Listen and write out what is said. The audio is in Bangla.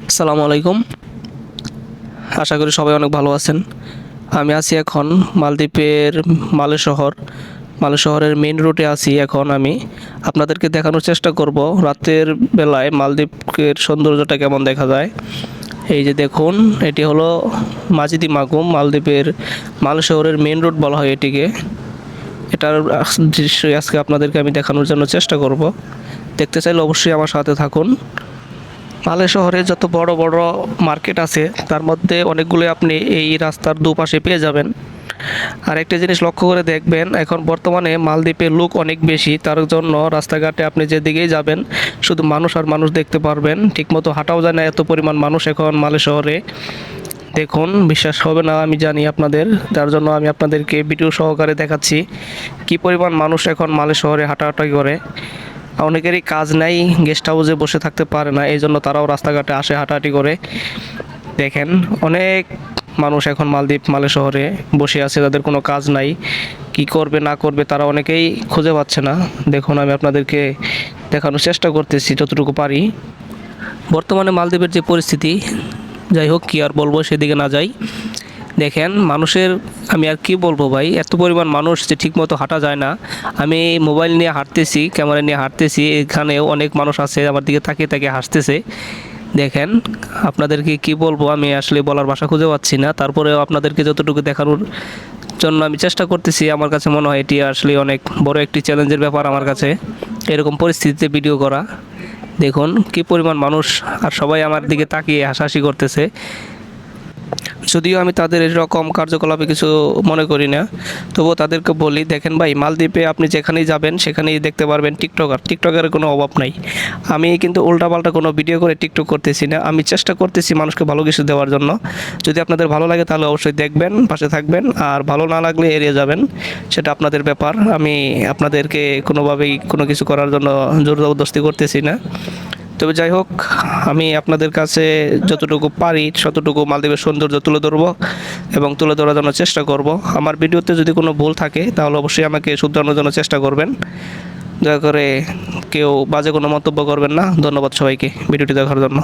আসসালামু আলাইকুম। আশা করি সবাই অনেক ভালো আছেন। আমি আছি এখন মালদ্বীপের মালে শহর। মালে শহরের মেইন রোডে আছি এখন আমি। আপনাদেরকে দেখানোর চেষ্টা করব রাতের বেলায় মালদ্বীপের সৌন্দর্যটা কেমন দেখা যায়। এই যে দেখুন, এটি হলো মাজিদি মাগুম, মালদ্বীপের মালে শহরের মেইন রোড বলা হয় এটিকে। এটার দৃশ্য আজকে আপনাদেরকে আমি দেখানোর জন্য চেষ্টা করব। দেখতে চাইলে অবশ্যই আমার সাথে থাকুন। মালে শহরে যত বড় বড় মার্কেট আছে তার মধ্যে অনেকগুলো আপনি এই রাস্তার দুপাশে পেয়ে যাবেন। আর একটা জিনিস লক্ষ্য করে দেখবেন, এখন বর্তমানে মালদ্বীপে লোক অনেক বেশি, তার জন্য রাস্তাঘাটে আপনি যেদিকেই যাবেন শুধু মানুষ আর মানুষ দেখতে পারবেন। ঠিকমতো হাঁটাও যায় না, এত পরিমাণ মানুষ এখন মালে শহরে। দেখুন, বিশ্বাস হবে না আমি জানি আপনাদের, যার জন্য আমি আপনাদেরকে ভিডিও সহকারে দেখাচ্ছি কি পরিমাণ মানুষ এখন মালে শহরে হাঁটাহাঁটি করে। অনেকেরই কাজ নাই, গেস্ট হাউসে বসে থাকতে পারে না, এই জন্য তারাও রাস্তাঘাটে আসে, হাঁটাহাঁটি করে। দেখেন, অনেক মানুষ এখন মালদ্বীপ মালে শহরে বসে আছে, তাদের কোনো কাজ নাই, কি করবে না করবে তারা অনেকেই খুঁজে পাচ্ছে না। দেখুন, আমি আপনাদেরকে দেখানোর চেষ্টা করতেছি যতটুকু পারি। বর্তমানে মালদ্বীপের যে পরিস্থিতি, যাই হোক কি আর বলবো, সেদিকে না যাই। দেখেন মানুষের, আমি আর কি বলবো ভাই, এত পরিমাণ মানুষ যে ঠিকমতো হাঁটা যায় না। আমি মোবাইল নিয়ে হাঁটতেছি, ক্যামেরা নিয়ে হাঁটতেছি, এখানেও অনেক মানুষ আছে আমার দিকে তাকিয়ে তাকিয়ে হাসতেছে। দেখেন, আপনাদেরকে কি বলবো, আমি আসলে বলার ভাষা খুঁজে পাচ্ছি না। তারপরেও আপনাদেরকে যতটুকু দেখানোর জন্য আমি চেষ্টা করতেছি। আমার কাছে মনে হয় এটি আসলে অনেক বড় একটি চ্যালেঞ্জের ব্যাপার আমার কাছে, এরকম পরিস্থিতিতে ভিডিও করা। দেখুন কি পরিমাণ মানুষ, আর সবাই আমার দিকে তাকিয়ে হাসাহাসি করতেছে। যদিও আমি তাদের এরকম কার্যকলাপে কিছু মনে করি না, তবুও তাদেরকে বলি, দেখেন ভাই, মালদ্বীপে আপনি যেখানেই যাবেন সেখানেই দেখতে পারবেন টিকটকের কোনো অভাব নাই। আমি কিন্তু উল্টাপাল্টা কোনো ভিডিও করে টিকটক করতেছি না, আমি চেষ্টা করতেছি মানুষকে ভালো কিছু দেওয়ার জন্য। যদি আপনাদের ভালো লাগে তাহলে অবশ্যই দেখবেন, পাশে থাকবেন, আর ভালো না লাগলে এড়িয়ে যাবেন, সেটা আপনাদের ব্যাপার। আমি আপনাদেরকে কোনোভাবেই কোনো কিছু করার জন্য জোর জবরদস্তি করতেছি না। তবে যাই হোক, আমি আপনাদের কাছে যতটুকু পারি ততটুকু মালদ্বীপের সৌন্দর্য তুলে ধরবো এবং তুলে ধরার জন্য চেষ্টা করব। আমার ভিডিওতে যদি কোনো ভুল থাকে তাহলে অবশ্যই আমাকে শুধরানোর জন্য চেষ্টা করবেন। দয়া করে কেউ বাজে কোনো মন্তব্য করবেন না। ধন্যবাদ সবাইকে ভিডিওটি দেখার জন্য।